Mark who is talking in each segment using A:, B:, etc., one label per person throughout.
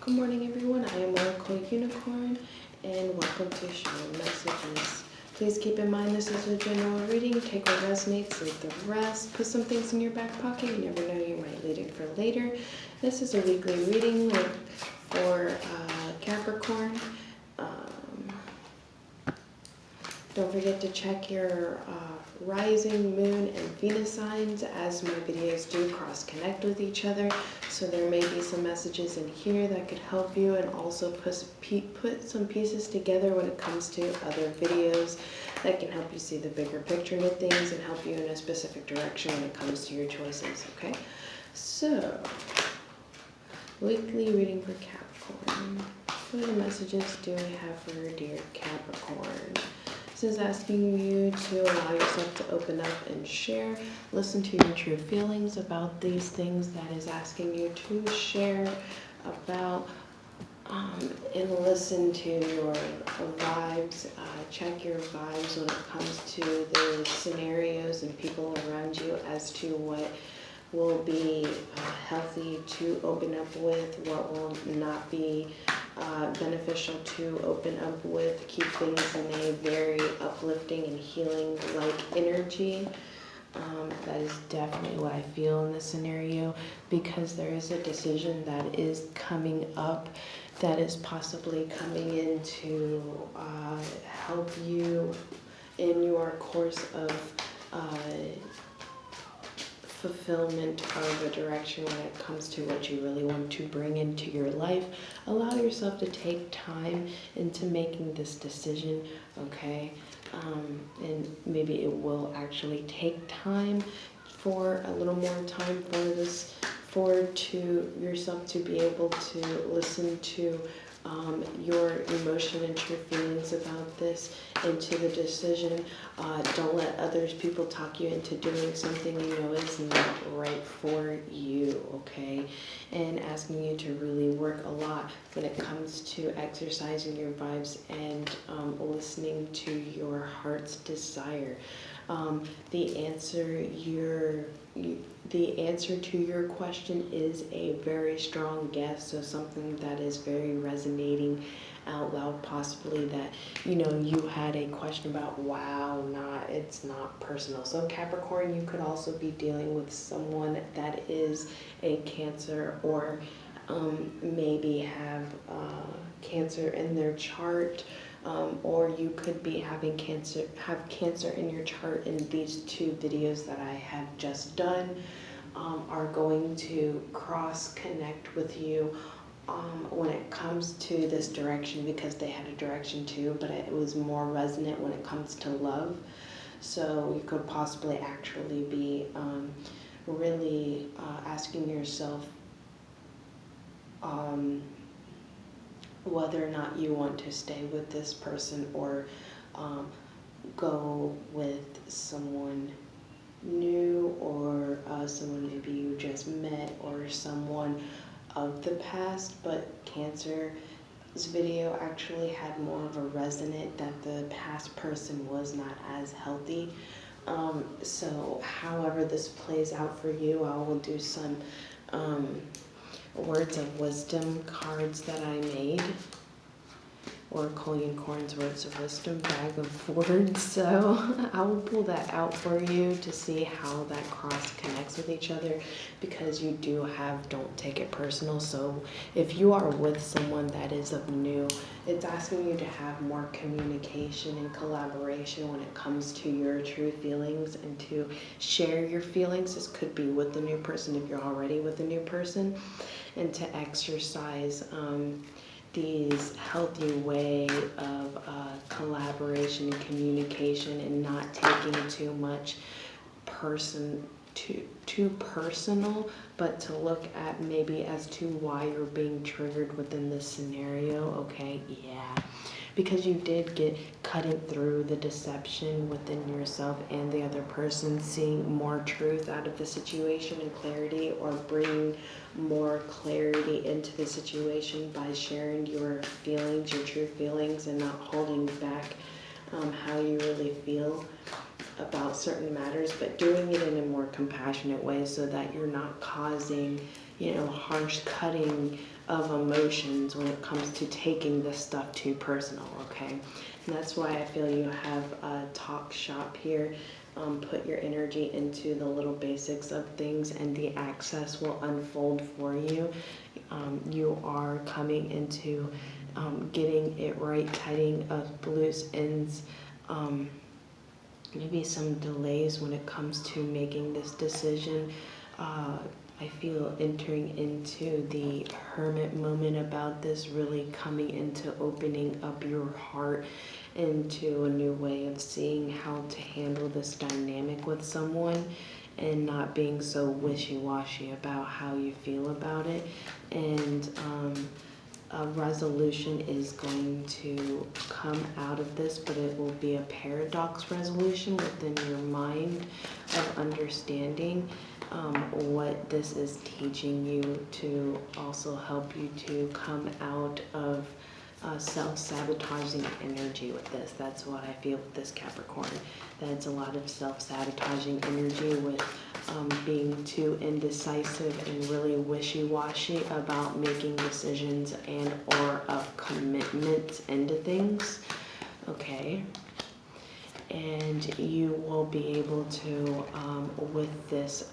A: Good morning, everyone. I am Oracle Unicorn, and welcome to Sharon Messages. Please keep in mind this is a general reading. Take what resonates, leave the rest. Put some things in your back pocket. You never know, you might need it for later. This is a weekly reading for Capricorn. Don't forget to check your rising, moon, and Venus signs, as my videos do cross-connect with each other. So there may be some messages in here that could help you, and also put some pieces together when it comes to other videos that can help you see the bigger picture of things and help you in a specific direction when it comes to your choices, okay? So, weekly reading for Capricorn. What other messages do we have for dear Capricorn? This is asking you to allow yourself to open up and share. Listen to your true feelings about these things that is asking you to share about, and listen to your vibes. Check your vibes when it comes to the scenarios and people around you as to what will be healthy to open up with, what will not be beneficial to open up with. Keep things in a very uplifting and healing like energy. That is definitely what I feel in this scenario, because there is a decision that is coming up that is possibly coming in to help you in your course of fulfillment of a direction when it comes to what you really want to bring into your life. Allow yourself to take time into making this decision, okay? And maybe it will actually take time, for a little more time for this, to yourself to be able to listen to your emotion and true feelings about this, and to the decision. Don't let people talk you into doing something you know is not right for you, okay? And asking you to really work a lot when it comes to exercising your vibes and listening to your heart's desire. The answer to your question is a very strong guess, so something that is very resonating out loud, possibly that you had a question about. It's not personal. So Capricorn, you could also be dealing with someone that is a Cancer, or maybe have Cancer in their chart. Or you could be having Cancer in your chart, and these two videos that I have just done are going to cross connect with you when it comes to this direction, because they had a direction too, but it was more resonant when it comes to love. So you could possibly actually be really asking yourself whether or not you want to stay with this person, or go with someone new, or someone maybe you just met, or someone of the past. But Cancer's video actually had more of a resonant that the past person was not as healthy. So however this plays out for you, I will do some words of wisdom cards that I made. Oracle Unicorn's Words of Wisdom bag of words. So I will pull that out for you to see how that cross connects with each other, because you do have don't take it personal. So if you are with someone that is of new, it's asking you to have more communication and collaboration when it comes to your true feelings, and to share your feelings. This could be with the new person if you're already with a new person, and to exercise these healthy way of collaboration and communication, and not taking too much too personal, but to look at maybe as to why you're being triggered within this scenario, okay? Yeah. Because you did get cutting through the deception within yourself and the other person, seeing more truth out of the situation and clarity, or bringing more clarity into the situation by sharing your feelings, your true feelings, and not holding back how you really feel about certain matters, but doing it in a more compassionate way, so that you're not causing harsh cutting of emotions when it comes to taking this stuff too personal, okay? And that's why I feel you have a talk shop here. Put your energy into the little basics of things and the access will unfold for you. You are coming into getting it right, tidying up loose ends, maybe some delays when it comes to making this decision. I feel entering into the hermit moment about this, really coming into opening up your heart into a new way of seeing how to handle this dynamic with someone and not being so wishy-washy about how you feel about it. And a resolution is going to come out of this, but it will be a paradox resolution within your mind of understanding what this is teaching you to also help you to come out of self-sabotaging energy with this. That's what I feel with this Capricorn. That it's a lot of self-sabotaging energy with being too indecisive and really wishy-washy about making decisions and or of commitments into things. Okay. And you will be able to, with this,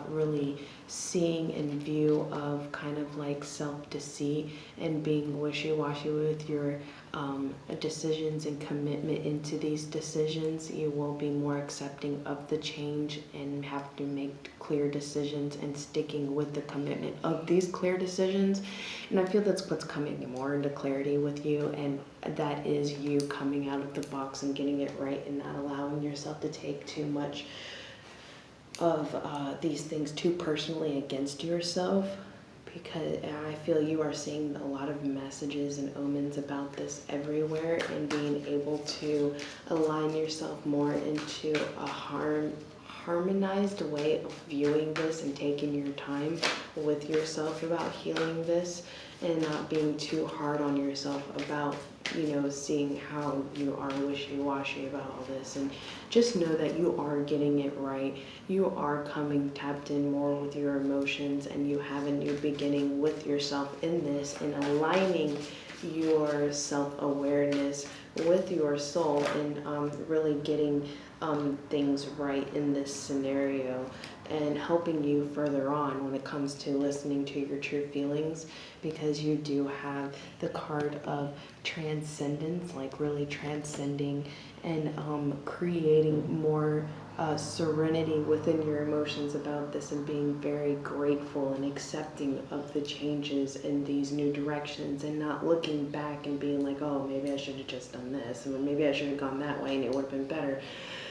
A: really seeing in view of kind of like self-deceit and being wishy-washy with your decisions and commitment into these decisions, you will be more accepting of the change and have to make clear decisions and sticking with the commitment of these clear decisions. And I feel that's what's coming more into clarity with you, and that is you coming out of the box and getting it right and not allowing yourself to take too much of these things too personally against yourself, because I feel you are seeing a lot of messages and omens about this everywhere, and being able to align yourself more into a harmonized way of viewing this and taking your time with yourself about healing this, and not being too hard on yourself about, you know, seeing how you are wishy-washy about all this. And just know that you are getting it right. You are coming tapped in more with your emotions, and you have a new beginning with yourself in this, and aligning your self-awareness with your soul, and really getting things right in this scenario, and helping you further on when it comes to listening to your true feelings, because you do have the card of transcendence, like really transcending and creating more serenity within your emotions about this, and being very grateful and accepting of the changes in these new directions, and not looking back and being like, oh, maybe I should have just done this, or maybe I should have gone that way and it would have been better.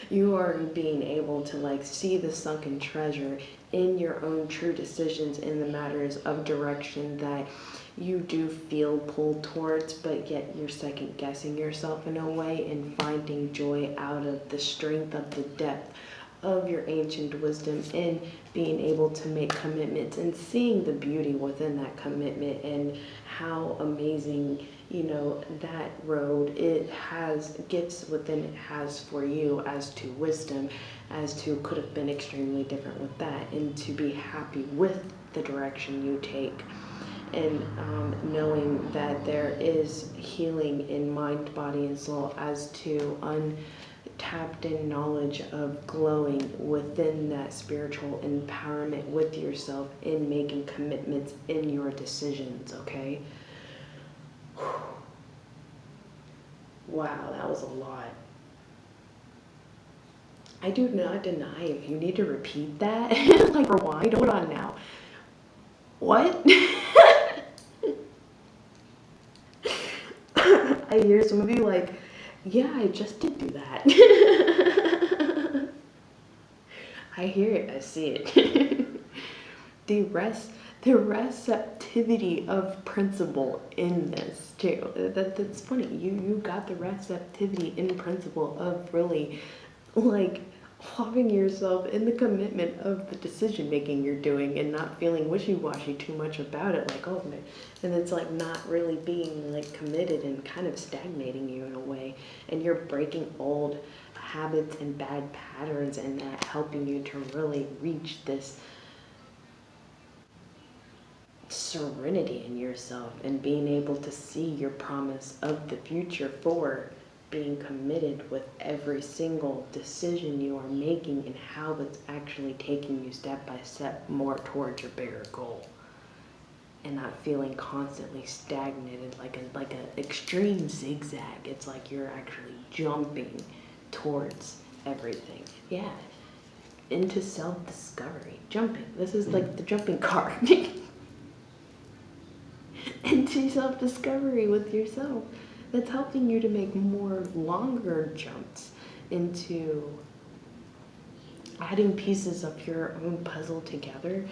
A: You are being able to like see the sunken treasure in your own true decisions in the matters of direction that you do feel pulled towards, but yet you're second guessing yourself in a way, and finding joy out of the strength of the depth of your ancient wisdom, and being able to make commitments and seeing the beauty within that commitment, and how amazing, you know, that road it has, gifts within it has for you as to wisdom, as to could have been extremely different with that, and to be happy with the direction you take. And knowing that there is healing in mind, body, and soul, as to untapped in knowledge of glowing within that spiritual empowerment with yourself in making commitments in your decisions, okay? Wow, that was a lot. I do not deny if you need to repeat that, like rewind, hold on now. What? I hear some of you like, yeah, I just did do that. I hear it, I see it. the receptivity of principle in this too. That's funny. You got the receptivity in principle of really like having yourself in the commitment of the decision making you're doing, and not feeling wishy-washy too much about it, like, oh man, and it's like not really being like committed, and kind of stagnating you in a way, and you're breaking old habits and bad patterns, and that helping you to really reach this serenity in yourself and being able to see your promise of the future forward, being committed with every single decision you are making and how it's actually taking you step by step more towards your bigger goal, and not feeling constantly stagnated like a extreme zigzag. It's like you're actually jumping towards everything. Yeah, into self-discovery. Jumping. This is like the jumping card. Into self-discovery with yourself. That's helping you to make more longer jumps into adding pieces of your own puzzle together.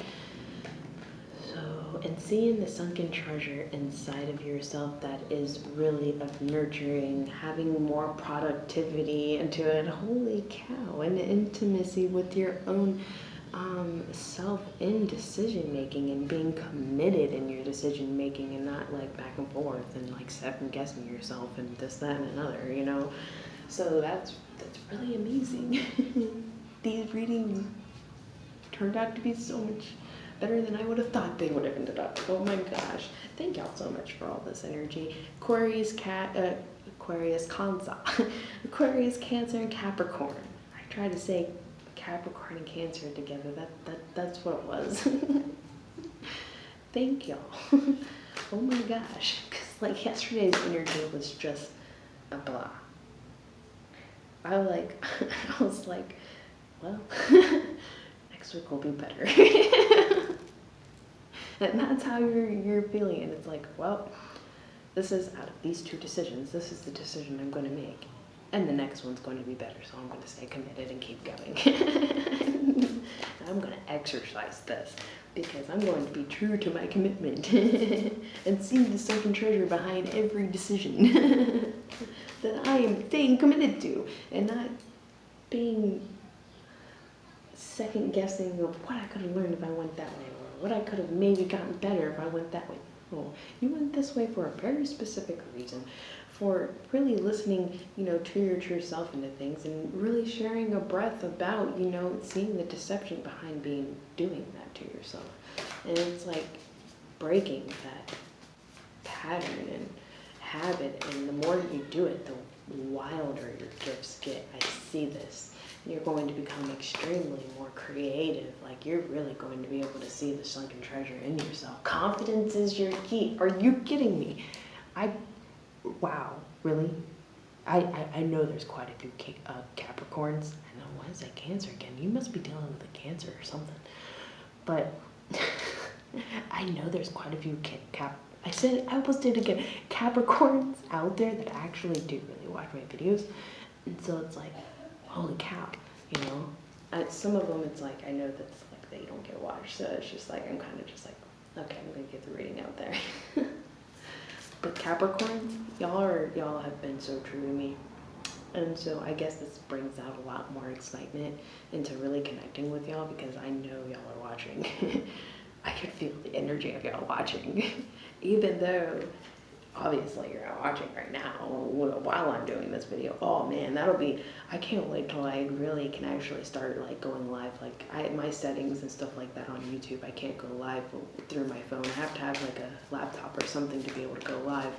A: So, and seeing the sunken treasure inside of yourself that is really of nurturing, having more productivity into it. Holy cow, and intimacy with your own self in decision making, and being committed in your decision making, and not like back and forth and like second guessing yourself and this, that, and another, you know. So that's really amazing. These readings turned out to be so much better than I would have thought they would have ended up. Oh my gosh. Thank y'all so much for all this energy. Aquarius, Cancer. Aquarius, Cancer, and Capricorn. I tried to say Capricorn and Cancer together. That's what it was. Thank y'all. Oh my gosh. Because like yesterday's energy was just a blah. I was like, well, next week will be better. And that's how you're feeling. And it's like, well, this is out of these two decisions, this is the decision I'm going to make. And the next one's going to be better, so I'm going to stay committed and keep going. I'm going to exercise this because I'm going to be true to my commitment and see the sunken treasure behind every decision that I am staying committed to, and not being second guessing of what I could have learned if I went that way, or what I could have maybe gotten better if I went that way. No, you went this way for a very specific reason, for really listening, you know, to your true self into things, and really sharing a breath about, you know, seeing the deception behind doing that to yourself. And it's like breaking that pattern and habit, and the more you do it, the wilder your gifts get. I see this. You're going to become extremely more creative. Like, you're really going to be able to see the sunken treasure in yourself. Confidence is your key. Are you kidding me? Wow, really? I know there's quite a few Capricorns. I know, why is that Cancer again? You must be dealing with a Cancer or something. But I know there's quite a few I almost did it again. Capricorns out there that actually do really watch my videos. And so it's like, holy cow, you know. Some of them, it's like, I know that's like they don't get watched, so it's just like, I'm kind of just like, okay, I'm gonna get the reading out there. But Capricorns, y'all have been so true to me. And so I guess this brings out a lot more excitement into really connecting with y'all, because I know y'all are watching. I can feel the energy of y'all watching. Even though obviously you're not watching right now while I'm doing this video. Oh man, I can't wait till I really can actually start like going live. Like my settings and stuff like that on YouTube, I can't go live through my phone. I have to have like a laptop or something to be able to go live.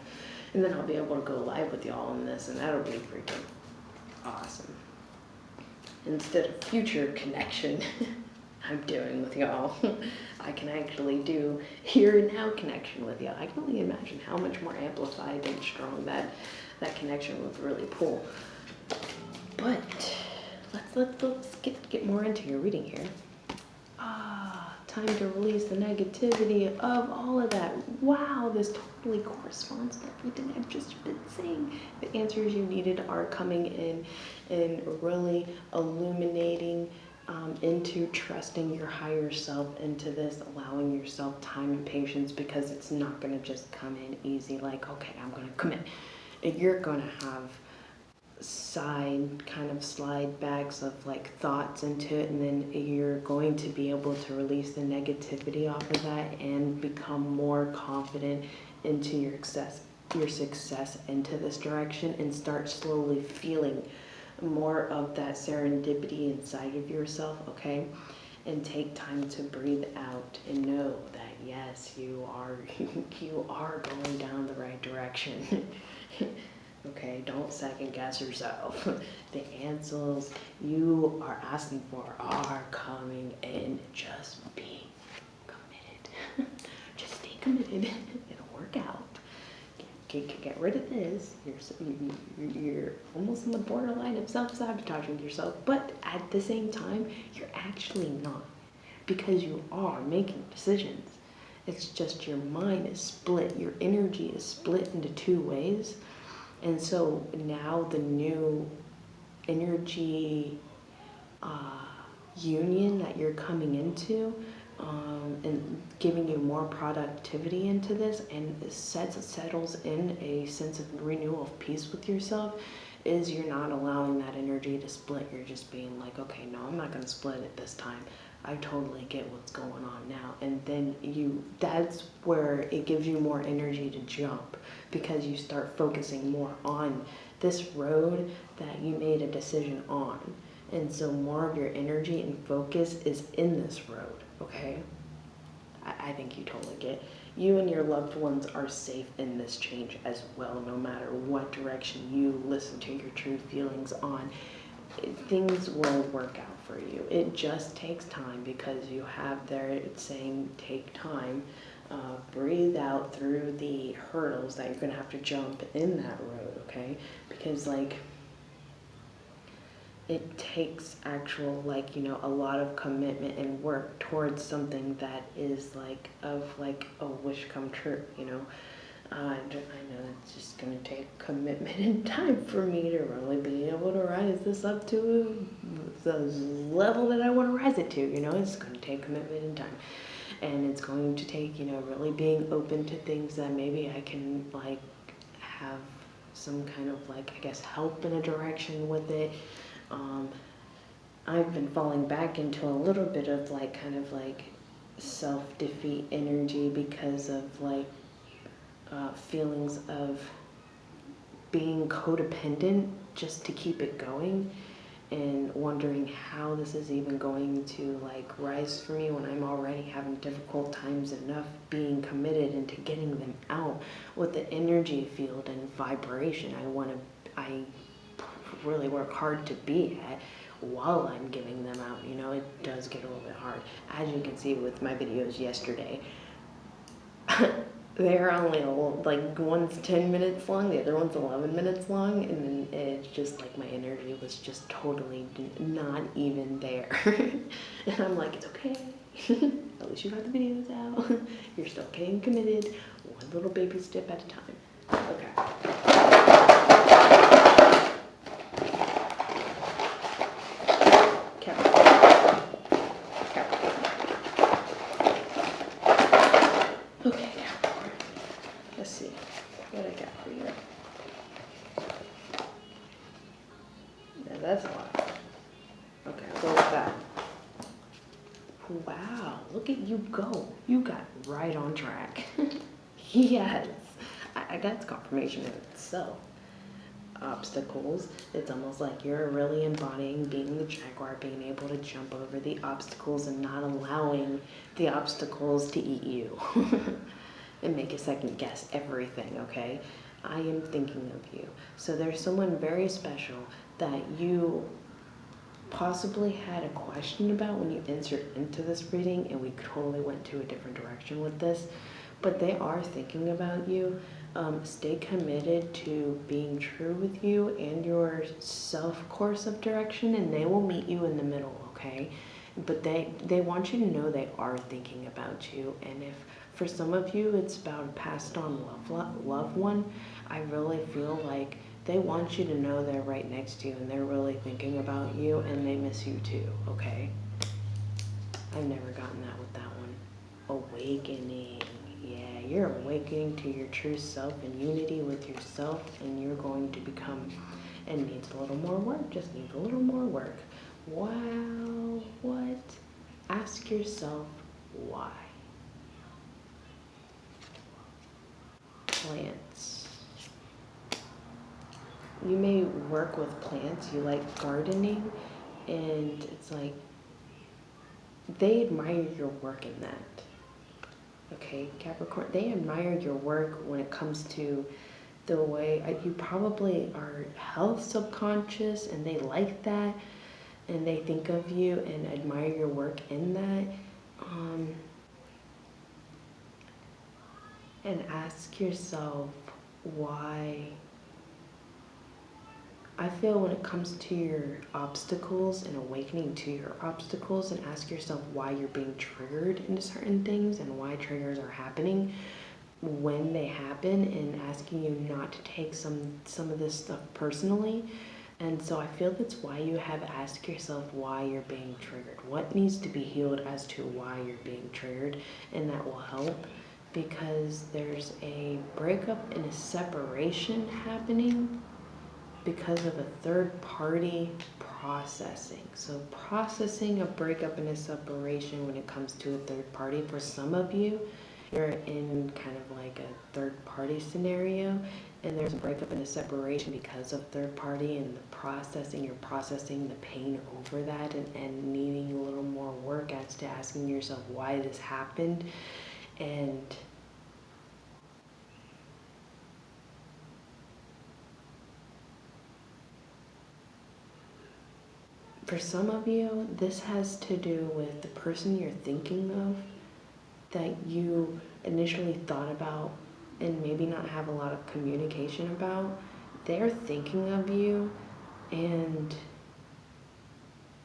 A: And then I'll be able to go live with y'all on this, and that'll be freaking awesome. Instead of future connection I'm doing with y'all, I can actually do here and now connection with y'all. I can only imagine how much more amplified and strong that connection would really pull. But let's get more into your reading here. Time to release the negativity of all of that. Wow, this totally corresponds to everything I've just been saying. The answers you needed are coming in and really illuminating into trusting your higher self into this, allowing yourself time and patience, because it's not going to just come in easy like, okay, I'm going to commit. You're going to have slide backs of like thoughts into it, and then you're going to be able to release the negativity off of that and become more confident into your success into this direction, and start slowly feeling more of that serendipity inside of yourself, okay? And take time to breathe out and know that yes, you are you are going down the right direction. Okay, don't second guess yourself. The answers you are asking for are coming in. Just be committed. Just stay committed. It'll work out. Get rid of this. You're almost on the borderline of self-sabotaging yourself, but at the same time, you're actually not, because you are making decisions. It's just your mind is split. Your energy is split into two ways. And so now the new energy union that you're coming into, and giving you more productivity into this, and settles in a sense of renewal of peace with yourself, is you're not allowing that energy to split. You're just being like, okay, no, I'm not going to split it this time. I totally get what's going on now. And then that's where it gives you more energy to jump, because you start focusing more on this road that you made a decision on. And so more of your energy and focus is in this road, okay? I think you totally get. You and your loved ones are safe in this change as well, no matter what direction you listen to your true feelings on. Things will work out for you. It just takes time, because you have there saying take time. Breathe out through the hurdles that you're going to have to jump in that road, okay? Because like, it takes actual, like, you know, a lot of commitment and work towards something that is like of like a wish come true, you know. I know it's just going to take commitment and time for me to really be able to rise this up to the level that I want to rise it to, you know. It's going to take commitment and time. And it's going to take, you know, really being open to things that maybe I can, like, have some kind of, like, I guess, help in a direction with it. I've been falling back into a little bit of, like, kind of, like, self-defeat energy because of, like, feelings of being codependent just to keep it going, and wondering how this is even going to like rise for me when I'm already having difficult times enough being committed into getting them out with the energy field and vibration I really work hard to be at while I'm giving them out. You know, it does get a little bit hard. As you can see with my videos yesterday, they're only like, one's 10 minutes long, the other one's 11 minutes long, and then it's just like my energy was just totally not even there. And I'm like, it's okay. At least you got the videos out. You're still getting committed, one little baby step at a time. Okay. Okay, Capricorn. Let's see what I got for you. Yeah, that's a lot. Okay, I'll go with that. Wow, look at you go. You got right on track. Yes, that's confirmation in itself. Obstacles, it's almost like you're really embodying being the Jaguar, being able to jump over the obstacles and not allowing the obstacles to eat you and make you second guess everything, okay? I am thinking of you. So there's someone very special that you possibly had a question about when you entered into this reading, and we totally went to a different direction with this, but they are thinking about you. Stay committed to being true with you and your self course of direction, and they will meet you in the middle, okay? But they want you to know they are thinking about you. And if for some of you it's about a passed on loved one, I really feel like they want you to know they're right next to you, and they're really thinking about you, and they miss you too, okay? I've never gotten that with that one. Awakening. Yeah, you're awakening to your true self and unity with yourself, and you're going to become, and needs a little more work, just needs a little more work. Wow, what? Ask yourself why. Plants. You may work with plants, you like gardening, and it's like, they admire your work in that. Okay, Capricorn, they admire your work when it comes to the way you probably are health subconscious, and they like that, and they think of you and admire your work in that. And ask yourself why. I feel when it comes to your obstacles and awakening to your obstacles, and ask yourself why you're being triggered into certain things and why triggers are happening when they happen, and asking you not to take some of this stuff personally. And so I feel that's why you have asked yourself why you're being triggered. What needs to be healed as to why you're being triggered, and that will help, because there's a breakup and a separation happening because of a third party processing. So processing a breakup and a separation when it comes to a third party, for some of you, you're in kind of like a third party scenario, and there's a breakup and a separation because of third party, and the processing, you're processing the pain over that, and needing a little more work as to asking yourself why this happened. And for some of you, this has to do with the person you're thinking of that you initially thought about and maybe not have a lot of communication about. They're thinking of you, and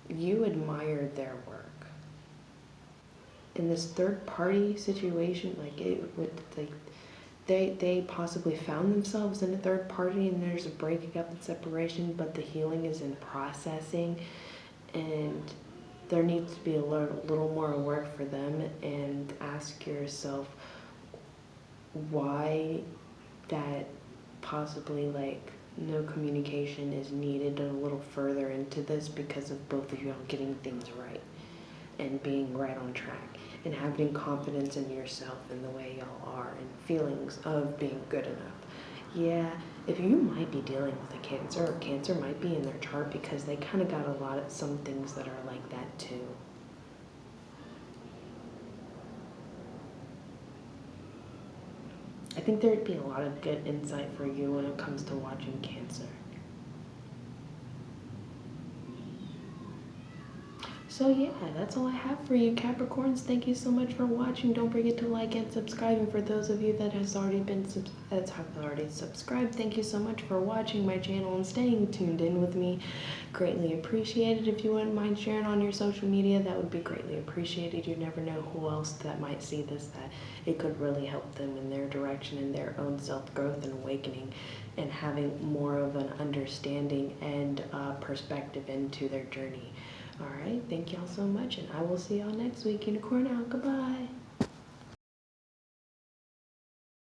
A: you admire their work. In this third party situation, like it would, like they possibly found themselves in a third party, and there's a breaking up and separation, but the healing is in processing, and there needs to be a little more work for them. And ask yourself why that possibly, like, no communication is needed a little further into this, because of both of y'all getting things right and being right on track and having confidence in yourself and the way y'all are, and feelings of being good enough. Yeah, if you might be dealing with a Cancer, or Cancer might be in their chart, because they kind of got a lot of some things that are like that too. I think there'd be a lot of good insight for you when it comes to watching Cancer. So yeah, that's all I have for you, Capricorns. Thank you so much for watching. Don't forget to like and subscribe. And for those of you that have already subscribed, thank you so much for watching my channel and staying tuned in with me. Greatly appreciated. If you wouldn't mind sharing on your social media, that would be greatly appreciated. You never know who else that might see this, that it could really help them in their direction, in their own self-growth and awakening, and having more of an understanding and perspective into their journey. All right, thank y'all so much, and I will see y'all next week. Unicorn out. Goodbye.